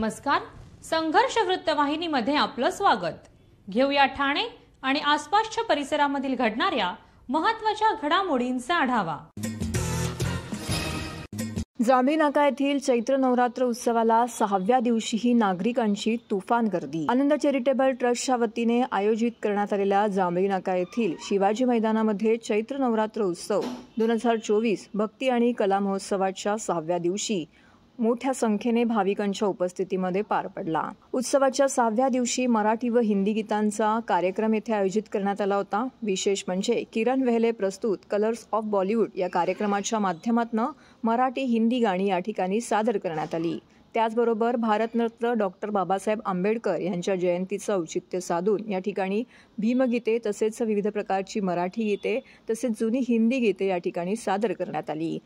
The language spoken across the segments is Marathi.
नमस्कार. संघर्ष वृत्तवाहिनीमध्ये आपलं स्वागत. घेऊया ठाणे आणि आसपासच्या परिसरामधील घडणाऱ्या महत्त्वाच्या घडामोडींचा आढावा. जांभळी नाका येथील चैत्र नवरात्र उत्सवाला 6व्या दिवशीही नागरिकांची तुफान गर्दी. आनंद चॅरिटेबल ट्रस्टच्या वतीने आयोजित करण्यात आलेल्या जांभळी नाका येथील शिवाजी मैदानामध्ये चैत्र नवरात्र उत्सव 2024 भक्ती आणि कला महोत्सवाच्या 6व्या दिवशी मोठ्या संख्येने भाविकांच्या उपस्थितीमध्ये पार पडला. उत्सवाच्या 6व्या दिवशी मराठी व हिंदी गीतांचा कार्यक्रम येथे आयोजित करण्यात आला होता. विशेष म्हणजे किरण वेहले प्रस्तुत कलर्स ऑफ बॉलिवूड या कार्यक्रमाच्या माध्यमातून मराठी हिंदी गाणी या ठिकाणी सादर करण्यात आली. त्याचबरोबर भारतरत्न डॉक्टर बाबासाहेब आंबेडकर यांच्या जयंतीचं औचित्य साधून या ठिकाणी भीमगीते तसेच विविध प्रकारची मराठी गीते तसेच जुनी हिंदी गीते या ठिकाणी सादर करण्यात आली.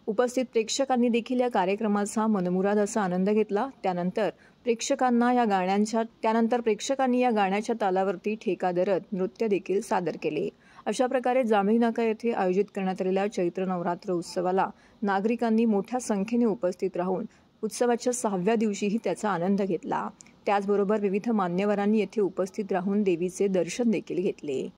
उपस्थित प्रेक्षकांनी देखील या कार्यक्रमाचा मनमुराद असा आनंद घेतला. त्यानंतर प्रेक्षकांनी या गाण्याच्या तालावरती ठेका धरत नृत्य देखील सादर केले. अशा प्रकारे जांभळी नाका येथे आयोजित करण्यात आलेल्या चैत्र नवरात्र उत्सवाला नागरिकांनी मोठ्या संख्येने उपस्थित राहून उत्सवाच्या 6व्या दिवशीही त्याचा आनंद घेतला. त्याचबरोबर विविध मान्यवरांनी येथे उपस्थित राहून देवीचे दर्शन देखील घेतले.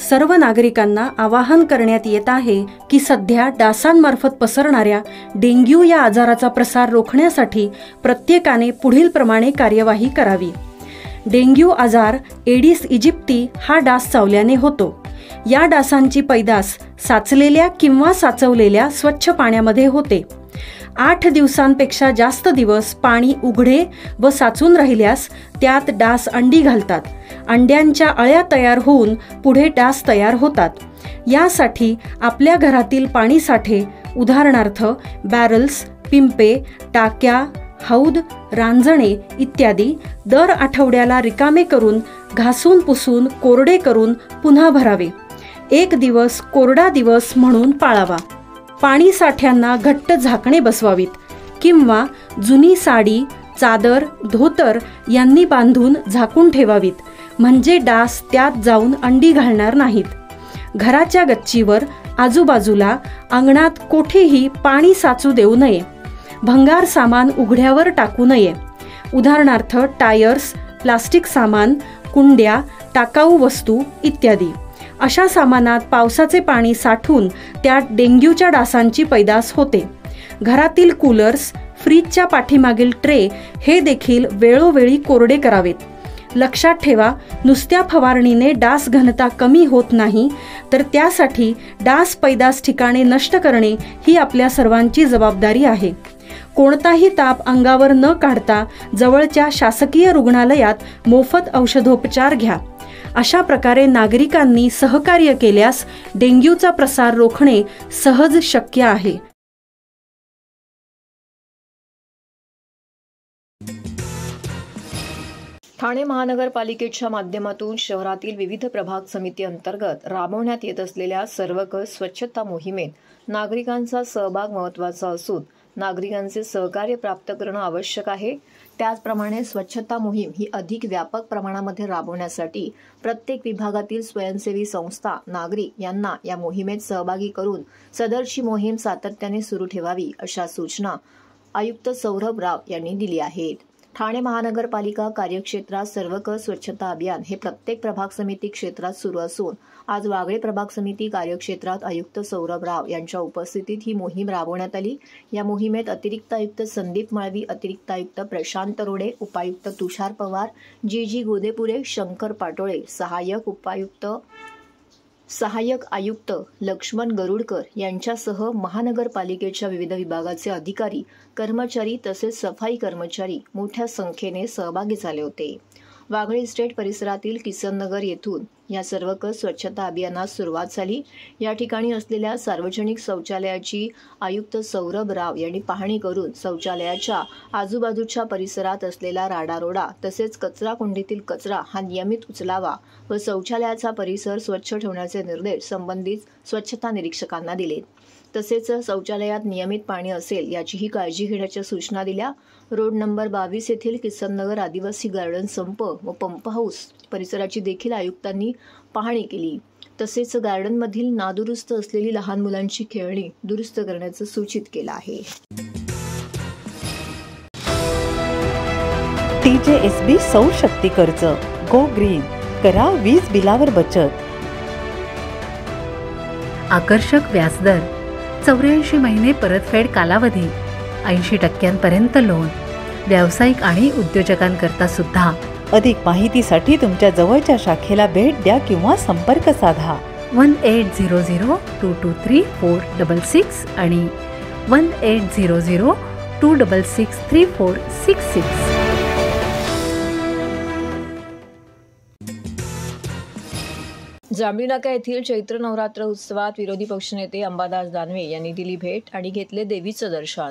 सर्व नागरिकांना आवाहन करण्यात येत आहे की सध्या डासांमार्फत पसरणाऱ्या डेंग्यू या आजाराचा प्रसार रोखण्यासाठी प्रत्येकाने पुढील प्रमाणे कार्यवाही करावी. डेंग्यू आजार एडिस इजिप्ती हा डास चावल्याने होतो. या डासांची पैदास साचलेल्या किंवा साचवलेल्या स्वच्छ पाण्यामध्ये होते. 8 दिवसांपेक्षा जास्त दिवस पाणी उघडे व साचून राहिल्यास त्यात डास अंडी घालतात. अंड्यांच्या अळ्या तयार होऊन पुढे डास तयार होतात. यासाठी आपल्या घरातील पाणीसाठे उदाहरणार्थ बॅरल्स, पिंपे, टाक्या, हौद, रांजणे इत्यादी दर आठवड्याला रिकामे करून घासून पुसून कोरडे करून पुन्हा भरावे. 1 दिवस कोरडा दिवस म्हणून पाळावा. पाणी साठ्यांना घट्ट झाकणे बसवावीत किंवा जुनी साडी, चादर, धोतर यांनी बांधून झाकून ठेवावीत, म्हणजे डास त्यात जाऊन अंडी घालणार नाहीत. घराच्या गच्चीवर, आजूबाजूला, अंगणात कोठेही पाणी साचू देऊ नये. भंगार सामान उघड्यावर टाकू नये. उदाहरणार्थ टायर्स, प्लास्टिक सामान, कुंड्या, टाकाऊ वस्तू इत्यादी. अशा सामानात पावसाचे पाणी साठून त्यात डेंग्यूच्या डासांची पैदास होते. घरातील कूलर्स, फ्रीजच्या पाठीमागील ट्रे हे देखील वेळोवेळी कोरडे करावेत. लक्षात ठेवा, नुसत्या फवारणीने डास घनता कमी होत नाही, तर त्यासाठी डास पैदास ठिकाणे नष्ट करणे ही आपल्या सर्वांची जबाबदारी आहे. कोणताही ताप अंगावर न काढता जवळच्या शासकीय रुग्णालयात मोफत औषधोपचार घ्या. अशा प्रकारे नागरिकांनी सहकार्य केल्यास डेंग्यूचा प्रसार रोखणे सहज शक्य आहे. ठाणे महानगरपालिकेच्या माध्यमातून शहरातील विविध प्रभाग समिती अंतर्गत राबवण्यात येत असलेल्या सर्वकष स्वच्छता मोहिमेत नागरिकांचा सहभाग महत्त्वाचा असून नागरिकांचे सहकार्य प्राप्त करणं आवश्यक आहे. त्याचप्रमाणे स्वच्छता मोहीम ही अधिक व्यापक प्रमाणामध्ये राबवण्यासाठी प्रत्येक विभागातील स्वयंसेवी संस्था, नागरिक यांना या मोहिमेत सहभागी करून सदरची मोहीम सातत्याने सुरू ठेवावी अशा सूचना आयुक्त सौरभ राव यांनी दिली आहेत. ठाणे महानगरपालिका कार्यक्षेत्रात सर्वकष स्वच्छता अभियान हे प्रत्येक प्रभाग समिती क्षेत्रात सुरू असून आज वागळे प्रभाग समिती कार्यक्षेत्रात आयुक्त सौरभ राव यांच्या उपस्थितीत ही मोहीम राबवण्यात आली. या मोहिमेत अतिरिक्त आयुक्त संदीप माळवी, अतिरिक्त आयुक्त प्रशांत रोडे, उपायुक्त तुषार पवार, जी गोदेपुरे, शंकर पाटोळे, सहाय्यक आयुक्त लक्ष्मण गरुडकर यांच्यासह महानगरपालिकेच्या विविध विभागाचे अधिकारी, कर्मचारी तसेच सफाई कर्मचारी मोठ्या संख्येने सहभागी झाले होते. वागळे इस्टेट परिसरातील किसननगर येथून या सर्वकष स्वच्छता अभियानास सुरुवात झाली. या ठिकाणी असलेल्या सार्वजनिक शौचालयाची आयुक्त सौरभ राव यांनी पाहणी करून शौचालयाच्या आजूबाजूच्या परिसरात असलेला राडारोडा तसेच कचरा कुंडीतील कचरा हा नियमित उचलावा व शौचालयाचा परिसर स्वच्छ ठेवण्याचे निर्देश संबंधित स्वच्छता निरीक्षकांना दिले. तसेच शौचालयात नियमित पाणी असेल याचीही काळजी घेण्याच्या सूचना दिल्या. रोड नंबर 22 येथील किसननगर आदिवासी गार्डन संप व पंप हाऊस परिसराची देखील आयुक्तांनी पाहणी केली. तसेच गार्डनमधील नादुरुस्त असलेली लहान मुलांची खेळणी दुरुस्त करण्याचं सूचित केलं आहे. TJSB सौर शक्ती कर्ज, गो ग्रीन, करा वीज बिलावर बचत. आकर्षक व्याजदर, 84 महिने परतफेड कालावधी, 80% लोन, व्यावसायिक आणि उद्योजकांकरता सुद्धा. अधिक माहितीसाठी तुमच्या जवळच्या शाखेला भेट द्या किंवा संपर्क साधा. 1800-223-466 आणि 1800-266-3466. जांभळी नाका येथील चैत्र नवरात्र उत्सवात विरोधी पक्षनेते अंबादास दानवे यांनी दिली भेट आणि घेतले देवीचं दर्शन.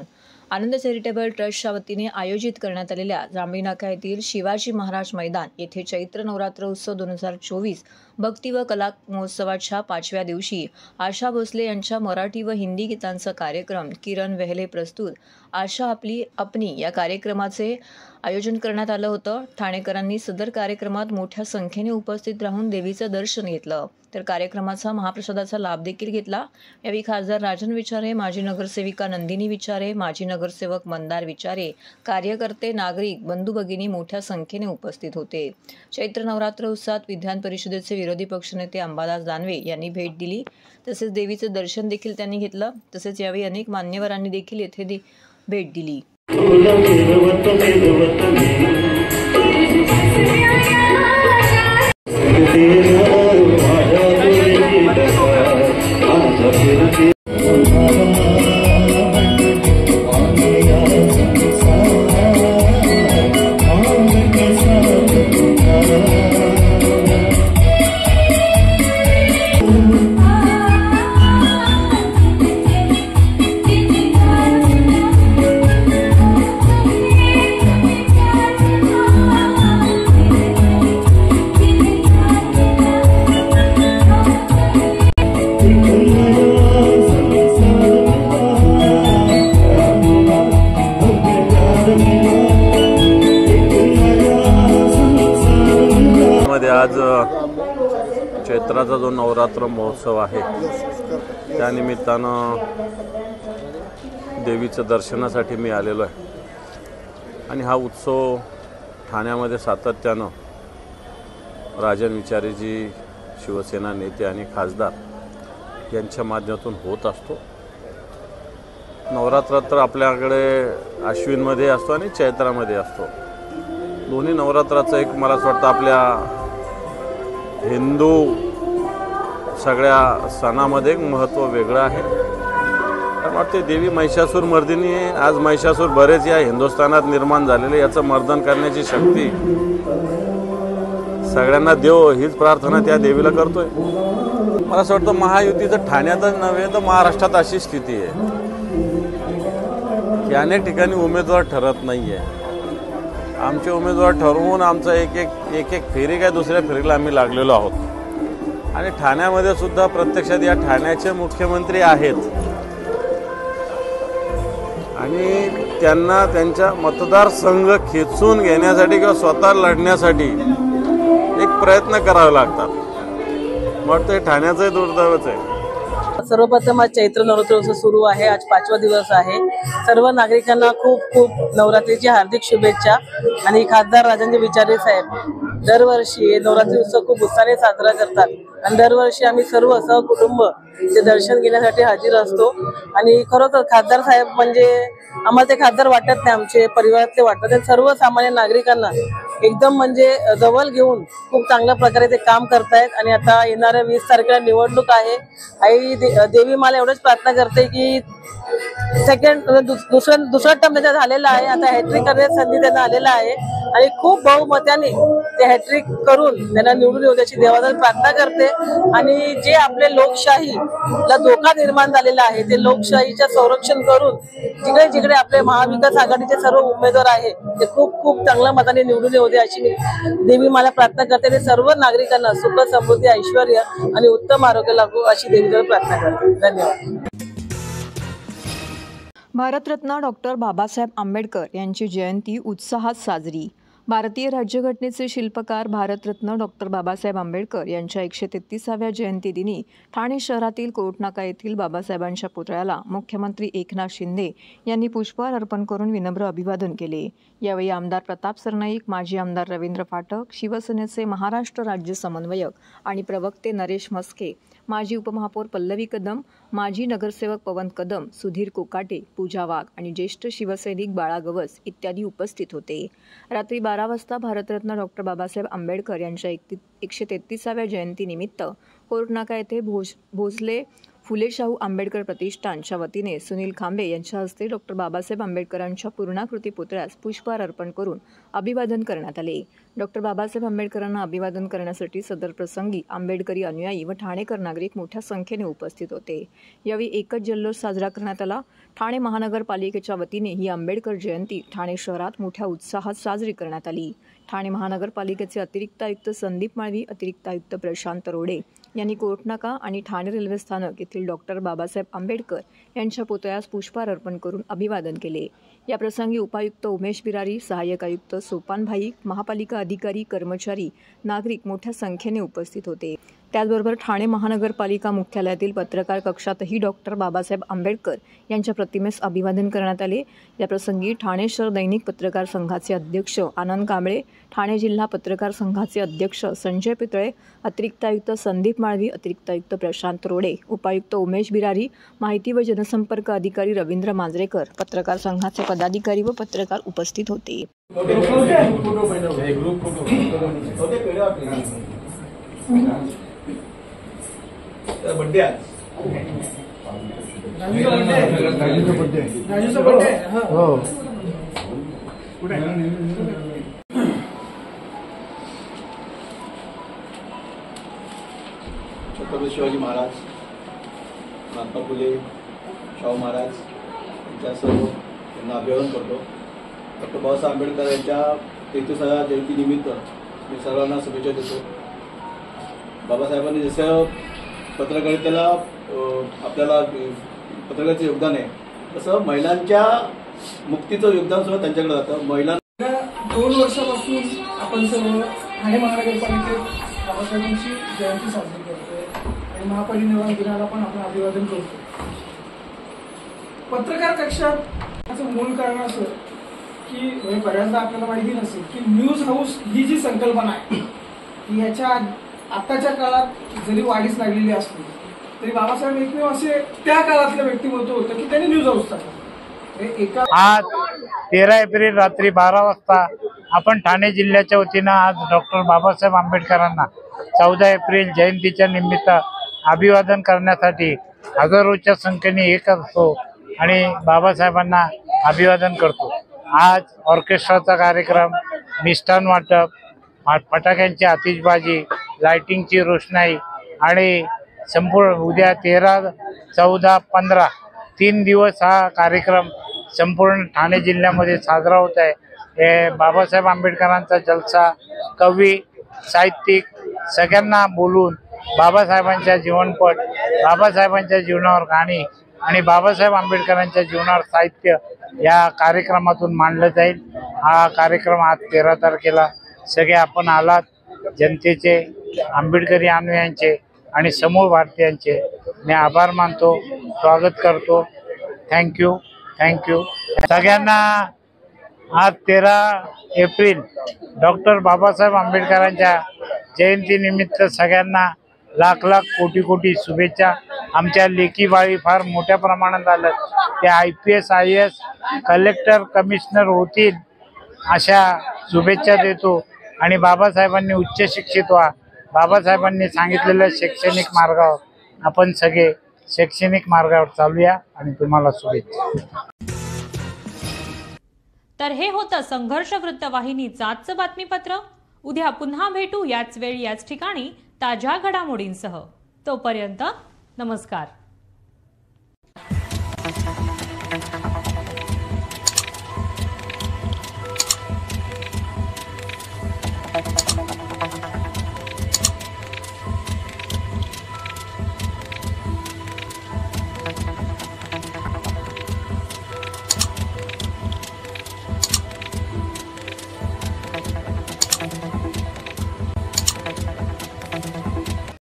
आनंद चॅरिटेबल ट्रस्टच्या वतीने आयोजित करण्यात आलेल्या जांभळी नाका येथील शिवाजी महाराज मैदान येथे चैत्र नवरात्र उत्सव 2024 भक्ती व कला महोत्सवाच्या 5व्या दिवशी आशा भोसले यांच्या मराठी व हिंदी गीतांचा कार्यक्रम किरण वेहले प्रस्तुत आशा आपली अपनी या कार्यक्रमाचे आयोजन करण्यात आलं होतं. ठाणेकरांनी सदर कार्यक्रमात मोठ्या संख्येने उपस्थित राहून देवीचं दर्शन घेतलं तर कार्यक्रमाचा महाप्रसादाचा लाभ देखील घेतला. यावेळी खासदार राजन विचारे, माजी नगरसेविका नंदिनी विचारे, माजी नगरसेवक मंदार विचारे, कार्यकर्ते, नागरिक, बंधू भगिनी मोठ्या संख्येने उपस्थित होते. चैत्र नवरात्र उत्सवात विधान परिषदेचे विरोधी पक्षनेते अंबादास दानवे यांनी भेट दिली. तसेच देवीचं दर्शन देखील त्यांनी घेतलं. तसेच यावेळी अनेक मान्यवरांनी देखील येथे भेट दिली. आज चैत्राचा जो नवरात्र महोत्सव आहे त्यानिमित्तानं देवीचं दर्शनासाठी मी आलेलो आहे आणि हा उत्सव ठाण्यामध्ये सातत्यानं राजन विचारेजी, शिवसेना नेते आणि खासदार यांच्या माध्यमातून होत असतो. नवरात्रात तर आपल्याकडे आश्विनमध्ये असतो आणि चैत्रामध्ये असतो. दोन्ही नवरात्राचं एक मला असं वाटतं आपल्या हिंदू सगळ्या सणामध्ये एक महत्त्व वेगळं आहे. मला वाटते देवी महिषासूर मर्दिनी आज महिषासूर बरेच या हिंदुस्थानात निर्माण झालेले, याचं मर्दन करण्याची शक्ती सगळ्यांना देव हीच प्रार्थना त्या देवीला करतोय. मला असं वाटतं महायुतीचं ठाण्यातच नव्हे तर महाराष्ट्रात अशी स्थिती आहे की अनेक ठिकाणी उमेदवार ठरत नाही आहे. आमचे उमेदवार ठरवून आमचा एक फेरी काय दुसऱ्या फेरीला आम्ही लागलेलो आहोत. आणि ठाण्यामध्ये सुद्धा प्रत्यक्षात या ठाण्याचे मुख्यमंत्री आहेत आणि त्यांना त्यांच्या मतदारसंघ खेचून घेण्यासाठी किंवा स्वतः लढण्यासाठी एक प्रयत्न करावे लागतात. मग ते ठाण्याचंही दुर्दैवच आहे. सर्वप्रथम आज चैत्र नवरात्रोत्सव सुरू आहे. आज 5वा दिवस आहे. सर्व नागरिकांना खूप खूप नवरात्रीची हार्दिक शुभेच्छा. आणि खासदार राजन विचारे साहेब दरवर्षी नवरात्री उत्सव खूप उत्साहाने साजरा करतात आणि दरवर्षी आम्ही सर्व सहकुटुंब ते दर्शन घेण्यासाठी हजर असतो. आणि खरोखर खासदार साहेब म्हणजे आम्हाला ते खासदार वाटत नाही, आमचे परिवारातले वाटतात. ते सर्वसामान्य नागरिकांना एकदम म्हणजे जवळ घेऊन खूप चांगल्या प्रकारे ते काम करतायत. आणि आता येणाऱ्या 20 तारखेला निवडणूक आहे. आई देवी मला एवढंच प्रार्थना करते की दुसरा टर्म त्यांचा झालेला आहे. आता हॅट्रिक करण्याची संधी त्यांना आलेला आहे आणि खूप बहुमताने ते हॅट्रिक करून त्यांना निवडून येऊ त्याची देवाला प्रार्थना करते. आणि जे आपले लोकशाहीला धोका निर्माण झालेला आहे ते लोकशाहीचं संरक्षण करून जिकडे जिकडे आपले महाविकास आघाडीचे सर्व उमेदवार आहे ते खूप खूप चांगल्या मताने निवडून येऊ दे अशी मी देवी मला प्रार्थना करते. ते सर्व नागरिकांना सुख समृद्धी ऐश्वर आणि उत्तम आरोग्य लागू अशी देवीजवळ प्रार्थना करते. धन्यवाद. भारतरत्न डॉक्टर बाबासाहेब आंबेडकर यांची जयंती उत्साहात साजरी. भारतीय राज्यघटनेचे शिल्पकार भारतरत्न डॉक्टर बाबासाहेब आंबेडकर यांच्या 133व्या जयंतीदिनी ठाणे शहरातील कोर्टनाका येथील बाबासाहेबांच्या पुतळ्याला मुख्यमंत्री एकनाथ शिंदे यांनी पुष्पहार अर्पण करून विनम्र अभिवादन केले. यावेळी आमदार प्रताप सरनाईक, माजी आमदार रवींद्र फाटक, शिवसेनेचे महाराष्ट्र राज्य समन्वयक आणि प्रवक्ते नरेश म्हस्के, माजी उपमहापौर पल्लवी कदम, माजी नगरसेवक पवन कदम, सुधीर कोकाटे, पूजा वाघ आणि ज्येष्ठ शिवसैनिक बाळा गवस इत्यादी उपस्थित होते. रात्री 12 वाजता भारतरत्न डॉक्टर बाबासाहेब आंबेडकर यांच्या 133व्या जयंतीनिमित्त कोर्टनाका येथे भोसले फुले शाहू आंबेडकर प्रतिष्ठानच्या वतीने सुनील खांबे यांच्या हस्ते डॉक्टर बाबासाहेब आंबेडकरांच्या पूर्णाकृती पुतळ्यास पुष्पहार अर्पण करून अभिवादन करण्यात आले. डॉक्टर बाबासाहेब आंबेडकरांना अभिवादन करण्यासाठी सदर प्रसंगी आंबेडकरी अनुयायी व ठाणेकर नागरिक मोठ्या संख्येने उपस्थित होते. यावेळी एकच जल्लोष साजरा करण्यात आला. ठाणे महानगरपालिकेच्या वतीने ही आंबेडकर जयंती ठाणे शहरात मोठ्या उत्साहात साजरी करण्यात आली. ठाणे महानगरपालिकेचे अतिरिक्त आयुक्त संदीप माळवी, अतिरिक्त आयुक्त प्रशांत रोडे यांनी कोर्टनाका आणि ठाणे रेल्वे स्थानक येथील डॉक्टर बाबासाहेब आंबेडकर यांच्या पुतळ्यास पुष्पहार अर्पण करून अभिवादन केले. या प्रसंगी उपायुक्त उमेश बिरारी, सहाय्यक आयुक्त सोपान भाईक, महापालिका अधिकारी, कर्मचारी, नागरिक मोठ्या संख्येने उपस्थित होते. त्याचबरोबर ठाणे महानगरपालिका मुख्यालयातील पत्रकार कक्षातही डॉक्टर बाबासाहेब आंबेडकर यांच्या प्रतिमेस अभिवादन करण्यात आले. या प्रसंगी ठाणे शहर दैनिक पत्रकार संघाचे अध्यक्ष आनंद कांबळे, ठाणे जिल्हा पत्रकार संघाचे अध्यक्ष संजय पितळे, अतिरिक्त आयुक्त संदीप माळवी, अतिरिक्त आयुक्त प्रशांत रोडे, उपायुक्त उमेश बिरारी, माहिती व जनसंपर्क अधिकारी रवींद्र मांजरेकर, पत्रकार संघाचे पदाधिकारी व पत्रकार उपस्थित होते. छत्रपती शिवाजी महाराज, महात्मा फुले, शाहू महाराज यांच्या सर्व त्यांना अभिवादन करतो. डॉक्टर बाबासाहेब आंबेडकर यांच्या 33व्या जयंतीनिमित्त मी सर्वांना शुभेच्छा देतो. बाबासाहेबांनी जसं पत्रकारितेला आपल्याला पत्रकारितेचं योगदान आहे तसं महिलांच्या मुक्तीचं योगदान सुद्धा त्यांच्याकडे जातं. महिलांना 2 वर्षापासून आपण सर्व ठाणे महानगरपालिकेत बाबासाहेबांची जयंती साजरी करतोय आणि महापरिनिर्वाण दिनाला पण आपण अभिवादन करतो. पत्रकार कक्षाचं मूळ कारण असं की बऱ्याचदा आपल्याला माहिती नसेल की न्यूज हाऊस ही जी संकल्पना आहे ती याच्या आताच्या काळात जरी वाढीस लागलेली असली तरी बाबासाहेब एकमेव असे त्या काळातलं व्यक्तिमत्व होतं की त्यांनी न्यूज हाऊस टाकलं. आज 13 एप्रिल रात्री 12 वाजता आपण ठाणे जिल्ह्याच्या वतीनं आज डॉक्टर बाबासाहेब आंबेडकरांना 14 एप्रिल जयंतीच्या निमित्त अभिवादन करण्यासाठी हजारोच्या संख्येने एक असतो आणि बाबासाहेबांना अभिवादन करतो। आज ऑर्केस्ट्राचा कार्यक्रम, मिष्टान वाटप, फटाक्यांची आतिषबाजी, लाइटिंगची रोषणाई आणि संपूर्ण उद्या 13, 14, 15 3 दिवस हा कार्यक्रम संपूर्ण ठाणे जिल्ह्यामध्ये साजरा होत आहे। हे बाबासाहेब आंबेडकरांचा जलसा, कवी, साहित्यिक सगळ्यांना बोलून बाबासाहेबांच्या जीवनपट, बाबासाहेबांच्या जीवनावर गाणी आणि बाबासाहेब आंबेडकरांच्या जीवनावर साहित्य या कार्यक्रमातून मांडलं जाईल। हा कार्यक्रम आज 13 तारखेला सगळे आपण आलात, जनतेचे, आंबेडकरी अनुयायांचे आणि समूह भारतीयांचे मी आभार मानतो, स्वागत करतो। थँक्यू सगळ्यांना। आज 13 एप्रिल डॉक्टर बाबासाहेब आंबेडकरांच्या जयंतीनिमित्त सगळ्यांना लाख कोटी शुभेच्छा। आमच्या लेकी बाळी फार मोठ्या प्रमाणात आलं, ते IPS IAS कलेक्टर कमिशनर होतील अशा शुभेच्छा देतो। आणि बाबासाहेबांनी उच्च शिक्षित व्हा, बाबासाहेबांनी सांगितलेल्या शैक्षणिक मार्गावर आपण सगळे शैक्षणिक मार्गावर चालूया आणि तुम्हाला शुभेच्छा। तर हे होतं संघर्ष वृत्तवाहिनीचं आजचं बातमीपत्र। उद्या पुन्हा भेटू याच वेळी याच ठिकाणी ताज्या घडामोडींसह। तोपर्यंत नमस्कार।